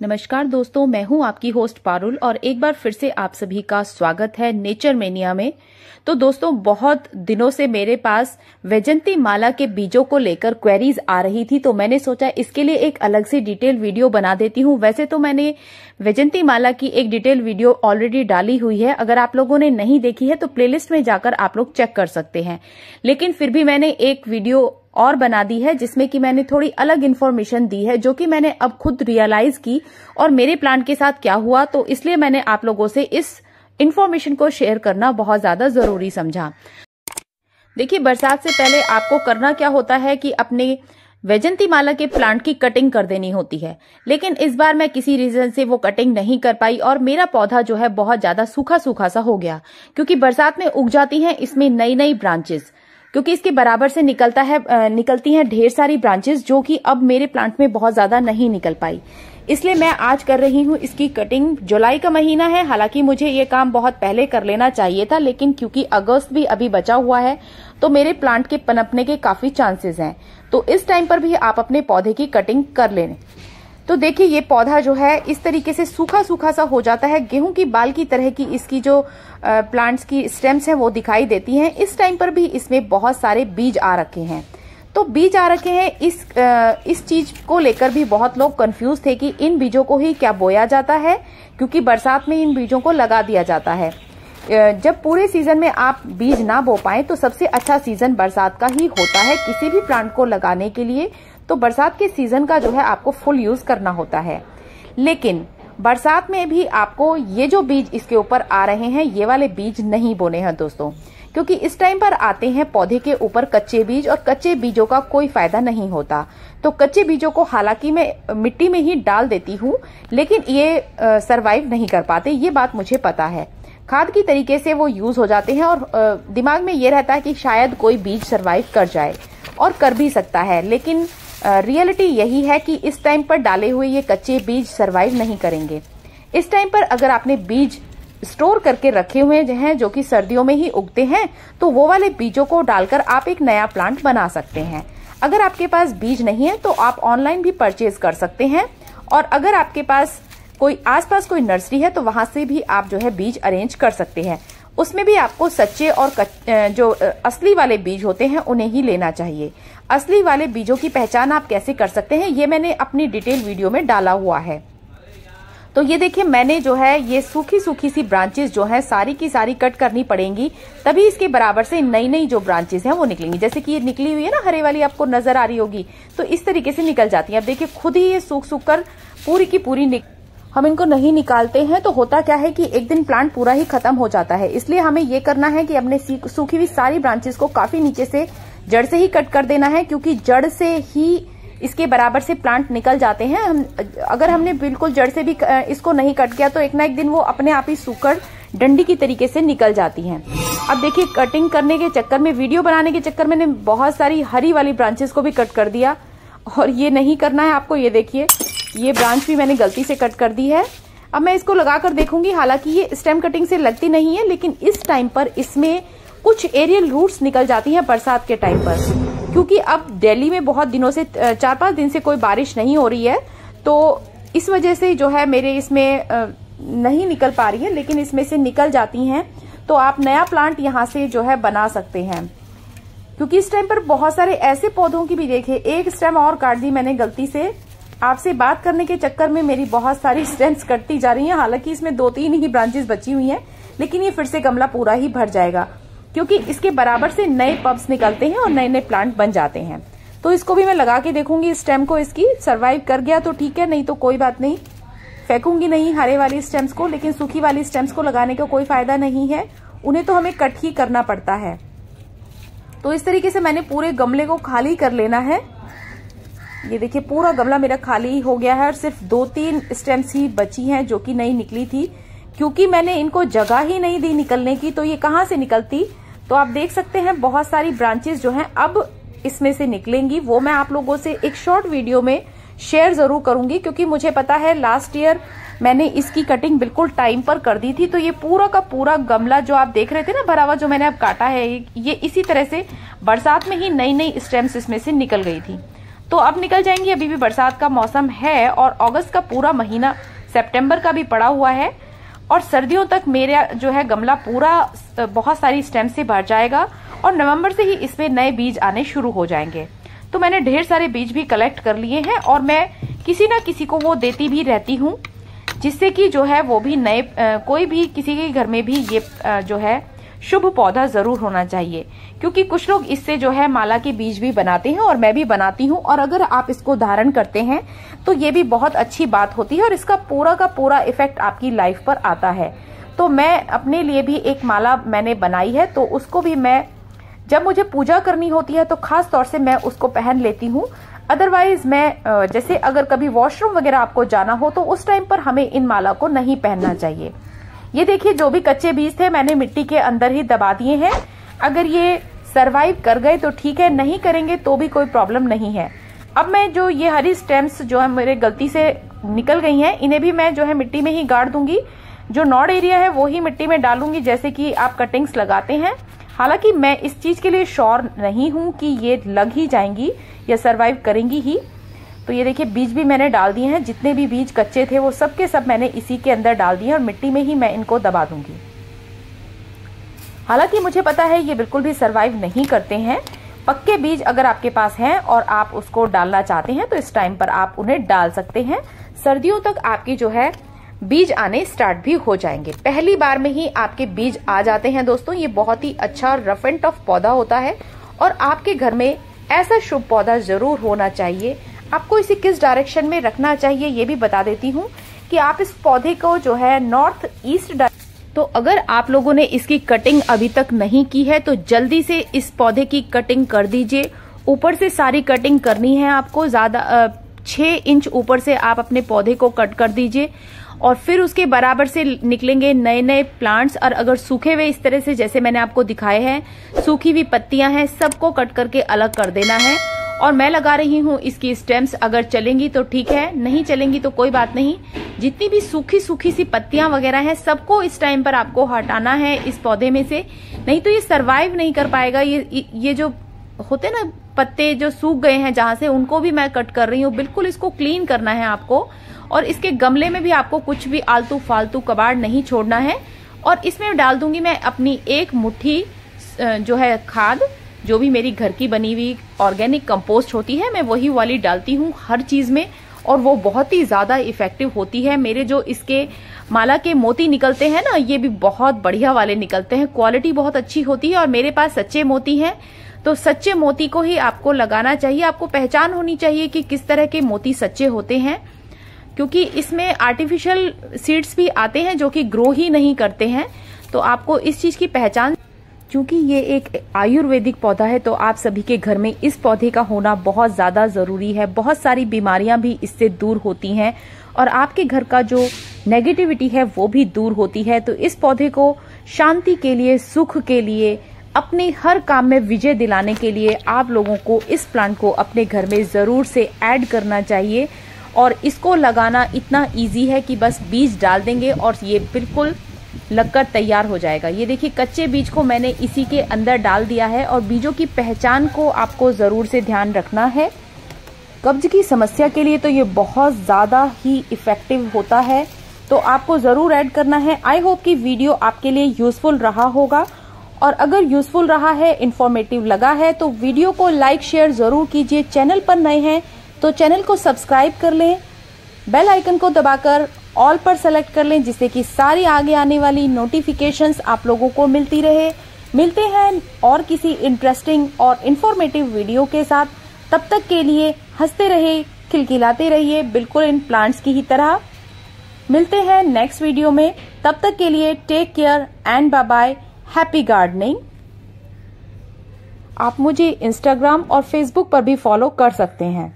नमस्कार दोस्तों, मैं हूं आपकी होस्ट पारुल और एक बार फिर से आप सभी का स्वागत है नेचर मेनिया में। तो दोस्तों, बहुत दिनों से मेरे पास वैजयंती माला के बीजों को लेकर क्वेरीज आ रही थी, तो मैंने सोचा इसके लिए एक अलग से डिटेल वीडियो बना देती हूं। वैसे तो मैंने वैजयंती माला की एक डिटेल वीडियो ऑलरेडी डाली हुई है, अगर आप लोगों ने नहीं देखी है तो प्लेलिस्ट में जाकर आप लोग चेक कर सकते हैं। लेकिन फिर भी मैंने एक वीडियो और बना दी है जिसमें कि मैंने थोड़ी अलग इन्फॉर्मेशन दी है, जो कि मैंने अब खुद रियलाइज की और मेरे प्लांट के साथ क्या हुआ, तो इसलिए मैंने आप लोगों से इस इन्फॉर्मेशन को शेयर करना बहुत ज्यादा जरूरी समझा। देखिए, बरसात से पहले आपको करना क्या होता है कि अपने वैजयंती माला के प्लांट की कटिंग कर देनी होती है। लेकिन इस बार मैं किसी रीजन से वो कटिंग नहीं कर पाई और मेरा पौधा जो है बहुत ज्यादा सूखा सूखा सा हो गया, क्योंकि बरसात में उग जाती हैं इसमें नई नई ब्रांचेस, क्योंकि इसके बराबर से निकलती हैं ढेर सारी ब्रांचेस, जो कि अब मेरे प्लांट में बहुत ज्यादा नहीं निकल पाई। इसलिए मैं आज कर रही हूँ इसकी कटिंग। जुलाई का महीना है, हालांकि मुझे ये काम बहुत पहले कर लेना चाहिए था, लेकिन क्योंकि अगस्त भी अभी बचा हुआ है तो मेरे प्लांट के पनपने के काफी चांसेस हैं। तो इस टाइम पर भी आप अपने पौधे की कटिंग कर लें। तो देखिए, ये पौधा जो है इस तरीके से सूखा सूखा सा हो जाता है, गेहूं की बाल की तरह की इसकी जो प्लांट्स की स्टेम्स हैं वो दिखाई देती हैं। इस टाइम पर भी इसमें बहुत सारे बीज आ रखे हैं। तो बीज आ रखे हैं, इस चीज को लेकर भी बहुत लोग कंफ्यूज थे कि इन बीजों को ही क्या बोया जाता है, क्योंकि बरसात में इन बीजों को लगा दिया जाता है। जब पूरे सीजन में आप बीज ना बो पाए तो सबसे अच्छा सीजन बरसात का ही होता है किसी भी प्लांट को लगाने के लिए। तो बरसात के सीजन का जो है आपको फुल यूज करना होता है। लेकिन बरसात में भी आपको ये जो बीज इसके ऊपर आ रहे हैं, ये वाले बीज नहीं बोने हैं दोस्तों, क्योंकि इस टाइम पर आते हैं पौधे के ऊपर कच्चे बीज और कच्चे बीजों का कोई फायदा नहीं होता। तो कच्चे बीजों को हालांकि मैं मिट्टी में ही डाल देती हूँ, लेकिन ये सरवाइव नहीं कर पाते, ये बात मुझे पता है। खाद की तरीके से वो यूज हो जाते हैं और दिमाग में ये रहता है कि शायद कोई बीज सरवाइव कर जाए, और कर भी सकता है। लेकिन रियलिटी यही है कि इस टाइम पर डाले हुए ये कच्चे बीज सरवाइव नहीं करेंगे। इस टाइम पर अगर आपने बीज स्टोर करके रखे हुए हैं जो कि सर्दियों में ही उगते हैं, तो वो वाले बीजों को डालकर आप एक नया प्लांट बना सकते हैं। अगर आपके पास बीज नहीं है तो आप ऑनलाइन भी परचेज कर सकते हैं, और अगर आपके पास आसपास कोई नर्सरी है तो वहां से भी आप जो है बीज अरेंज कर सकते हैं। उसमें भी आपको सच्चे और जो असली वाले बीज होते हैं उन्हें ही लेना चाहिए। असली वाले बीजों की पहचान आप कैसे कर सकते हैं, ये मैंने अपनी डिटेल वीडियो में डाला हुआ है। तो ये देखिए, मैंने जो है ये सूखी सूखी सी ब्रांचेस जो है सारी की सारी कट करनी पड़ेंगी, तभी इसके बराबर से नई नई जो ब्रांचेस हैं वो निकलेंगी। जैसे कि ये निकली हुई है ना, हरे वाली आपको नजर आ रही होगी, तो इस तरीके से निकल जाती है। अब देखिए, खुद ही ये सूख सूख कर पूरी की पूरी हम इनको नहीं निकालते हैं तो होता क्या है कि एक दिन प्लांट पूरा ही खत्म हो जाता है। इसलिए हमें ये करना है कि अपने सूखी हुई सारी ब्रांचेस को काफी नीचे से जड़ से ही कट कर देना है, क्योंकि जड़ से ही इसके बराबर से प्लांट निकल जाते हैं। अगर हमने बिल्कुल जड़ से भी इसको नहीं कट किया तो एक ना एक दिन वो अपने आप ही सूखकर डंडी की तरीके से निकल जाती हैं। अब देखिए, कटिंग करने के चक्कर में, वीडियो बनाने के चक्कर में मैंने बहुत सारी हरी वाली ब्रांचेस को भी कट कर दिया, और ये नहीं करना है आपको। ये देखिए, ये ब्रांच भी मैंने गलती से कट कर दी है। अब मैं इसको लगाकर देखूंगी। हालांकि ये स्टेम कटिंग से लगती नहीं है, लेकिन इस टाइम पर इसमें कुछ एरियल रूट्स निकल जाती हैं बरसात के टाइम पर, क्योंकि अब दिल्ली में बहुत दिनों से 4-5 दिन से कोई बारिश नहीं हो रही है, तो इस वजह से जो है मेरे इसमें नहीं निकल पा रही है, लेकिन इसमें से निकल जाती हैं। तो आप नया प्लांट यहाँ से जो है बना सकते हैं, क्योंकि इस टाइम पर बहुत सारे ऐसे पौधों की भी देखिए, एक स्टेम और काट दी मैंने गलती से। आपसे बात करने के चक्कर में मेरी बहुत सारी स्टेम्स कटती जा रही हैं। हालांकि इसमें 2-3 ही ब्रांचेस बची हुई हैं, लेकिन ये फिर से गमला पूरा ही भर जाएगा, क्योंकि इसके बराबर से नए पब्स निकलते हैं और नए नए प्लांट बन जाते हैं। तो इसको भी मैं लगा के देखूंगी, स्टेम को इसकी सरवाइव कर गया तो ठीक है, नहीं तो कोई बात नहीं, फेंकूंगी नहीं हरे वाली स्टेम्स को। लेकिन सूखी वाली स्टेम्स को लगाने का कोई फायदा नहीं है, उन्हें तो हमें कट ही करना पड़ता है। तो इस तरीके से मैंने पूरे गमले को खाली कर लेना है। ये देखिए, पूरा गमला मेरा खाली हो गया है और सिर्फ 2-3 स्टेम्स ही बची हैं जो कि नई निकली थी, क्योंकि मैंने इनको जगह ही नहीं दी निकलने की, तो ये कहाँ से निकलती। तो आप देख सकते हैं बहुत सारी ब्रांचेस जो हैं अब इसमें से निकलेंगी। वो मैं आप लोगों से एक शॉर्ट वीडियो में शेयर जरूर करूंगी, क्योंकि मुझे पता है लास्ट ईयर मैंने इसकी कटिंग बिल्कुल टाइम पर कर दी थी। तो ये पूरा का पूरा गमला जो आप देख रहे थे ना भरा हुआ, जो मैंने अब काटा है, ये इसी तरह से बरसात में ही नई नई स्टेम्स इसमें से निकल गई थी। तो अब निकल जाएंगी, अभी भी बरसात का मौसम है और अगस्त का पूरा महीना, सितंबर का भी पड़ा हुआ है और सर्दियों तक मेरा जो है गमला पूरा बहुत सारी स्टेम से भर जाएगा और नवंबर से ही इसमें नए बीज आने शुरू हो जाएंगे। तो मैंने ढेर सारे बीज भी कलेक्ट कर लिए हैं और मैं किसी ना किसी को वो देती भी रहती हूँ, जिससे कि जो है वो भी नए कोई भी किसी के घर में भी ये जो है शुभ पौधा जरूर होना चाहिए, क्योंकि कुछ लोग इससे जो है माला के बीज भी बनाते हैं और मैं भी बनाती हूँ। और अगर आप इसको धारण करते हैं तो ये भी बहुत अच्छी बात होती है और इसका पूरा का पूरा इफेक्ट आपकी लाइफ पर आता है। तो मैं अपने लिए भी एक माला मैंने बनाई है, तो उसको भी मैं जब मुझे पूजा करनी होती है तो खास तौर से मैं उसको पहन लेती हूँ। अदरवाइज मैं जैसे अगर कभी वॉशरूम वगैरह आपको जाना हो तो उस टाइम पर हमें इन माला को नहीं पहनना चाहिए। ये देखिए, जो भी कच्चे बीज थे मैंने मिट्टी के अंदर ही दबा दिए हैं। अगर ये सरवाइव कर गए तो ठीक है, नहीं करेंगे तो भी कोई प्रॉब्लम नहीं है। अब मैं जो ये हरी स्टेम्स जो है मेरे गलती से निकल गई हैं, इन्हें भी मैं जो है मिट्टी में ही गाड़ दूंगी। जो नॉड एरिया है वो ही मिट्टी में डालूंगी, जैसे कि आप कटिंग्स लगाते हैं। हालांकि मैं इस चीज के लिए श्योर नहीं हूं कि ये लग ही जाएंगी या सरवाइव करेंगी ही। तो ये देखिए, बीज भी मैंने डाल दिए हैं, जितने भी बीज कच्चे थे वो सब के सब मैंने इसी के अंदर डाल दिए और मिट्टी में ही मैं इनको दबा दूंगी। हालांकि मुझे पता है ये बिल्कुल भी सरवाइव नहीं करते हैं। पक्के बीज अगर आपके पास हैं और आप उसको डालना चाहते हैं तो इस टाइम पर आप उन्हें डाल सकते हैं। सर्दियों तक आपकी जो है बीज आने स्टार्ट भी हो जाएंगे। पहली बार में ही आपके बीज आ जाते हैं दोस्तों। ये बहुत ही अच्छा रफ एंड टफ पौधा होता है और आपके घर में ऐसा शुभ पौधा जरूर होना चाहिए। आपको इसे किस डायरेक्शन में रखना चाहिए ये भी बता देती हूँ कि आप इस पौधे को जो है नॉर्थ ईस्ट, तो अगर आप लोगों ने इसकी कटिंग अभी तक नहीं की है तो जल्दी से इस पौधे की कटिंग कर दीजिए। ऊपर से सारी कटिंग करनी है आपको, ज्यादा 6 इंच ऊपर से आप अपने पौधे को कट कर दीजिए और फिर उसके बराबर से निकलेंगे नए नए प्लांट्स। और अगर सूखे हुए इस तरह से जैसे मैंने आपको दिखाए हैं, सूखी हुई पत्तियां हैं, सबको कट करके अलग कर देना है। और मैं लगा रही हूँ इसकी स्टेम्स, अगर चलेंगी तो ठीक है, नहीं चलेंगी तो कोई बात नहीं। जितनी भी सूखी सूखी सी पत्तियां वगैरह हैं सबको इस टाइम पर आपको हटाना है इस पौधे में से, नहीं तो ये सरवाइव नहीं कर पाएगा। ये जो होते ना पत्ते जो सूख गए हैं जहां से, उनको भी मैं कट कर रही हूँ। बिल्कुल इसको क्लीन करना है आपको और इसके गमले में भी आपको कुछ भी आलतू फालतू कबाड़ नहीं छोड़ना है। और इसमें डाल दूंगी मैं अपनी 1 मुट्ठी जो है खाद, जो भी मेरी घर की बनी हुई ऑर्गेनिक कंपोस्ट होती है, मैं वही वाली डालती हूँ हर चीज में और वो बहुत ही ज्यादा इफेक्टिव होती है। मेरे जो इसके माला के मोती निकलते हैं ना, ये भी बहुत बढ़िया वाले निकलते हैं, क्वालिटी बहुत अच्छी होती है और मेरे पास सच्चे मोती हैं। तो सच्चे मोती को ही आपको लगाना चाहिए। आपको पहचान होनी चाहिए कि किस तरह के मोती सच्चे होते हैं, क्योंकि इसमें आर्टिफिशियल सीड्स भी आते हैं जो कि ग्रो ही नहीं करते हैं। तो आपको इस चीज की पहचान, क्योंकि ये एक आयुर्वेदिक पौधा है तो आप सभी के घर में इस पौधे का होना बहुत ज्यादा जरूरी है। बहुत सारी बीमारियां भी इससे दूर होती हैं और आपके घर का जो नेगेटिविटी है वो भी दूर होती है। तो इस पौधे को शांति के लिए, सुख के लिए, अपने हर काम में विजय दिलाने के लिए आप लोगों को इस प्लांट को अपने घर में जरूर से ऐड करना चाहिए। और इसको लगाना इतना इजी है कि बस बीज डाल देंगे और ये बिल्कुल लगकर तैयार हो जाएगा। ये देखिए, कच्चे बीज को मैंने इसी के अंदर डाल दिया है और बीजों की पहचान को आपको जरूर से ध्यान रखना है। कब्ज की समस्या के लिए तो ये बहुत ज्यादा ही इफेक्टिव होता है, तो आपको जरूर ऐड करना है। आई होप कि वीडियो आपके लिए यूजफुल रहा होगा और अगर यूजफुल रहा है, इंफॉर्मेटिव लगा है तो वीडियो को लाइक शेयर जरूर कीजिए। चैनल पर नए हैं तो चैनल को सब्सक्राइब कर लें, बेल आइकन को दबाकर ऑल पर सेलेक्ट कर लें, जिससे कि सारी आगे आने वाली नोटिफिकेशंस आप लोगों को मिलती रहे। मिलते हैं और किसी इंटरेस्टिंग और इंफॉर्मेटिव वीडियो के साथ। तब तक के लिए हंसते रहिए, खिलखिलाते रहिए, बिल्कुल इन प्लांट्स की ही तरह। मिलते हैं नेक्स्ट वीडियो में, तब तक के लिए take care and bye bye, happy gardening. आप मुझे इंस्टाग्राम और फेसबुक पर भी फॉलो कर सकते हैं।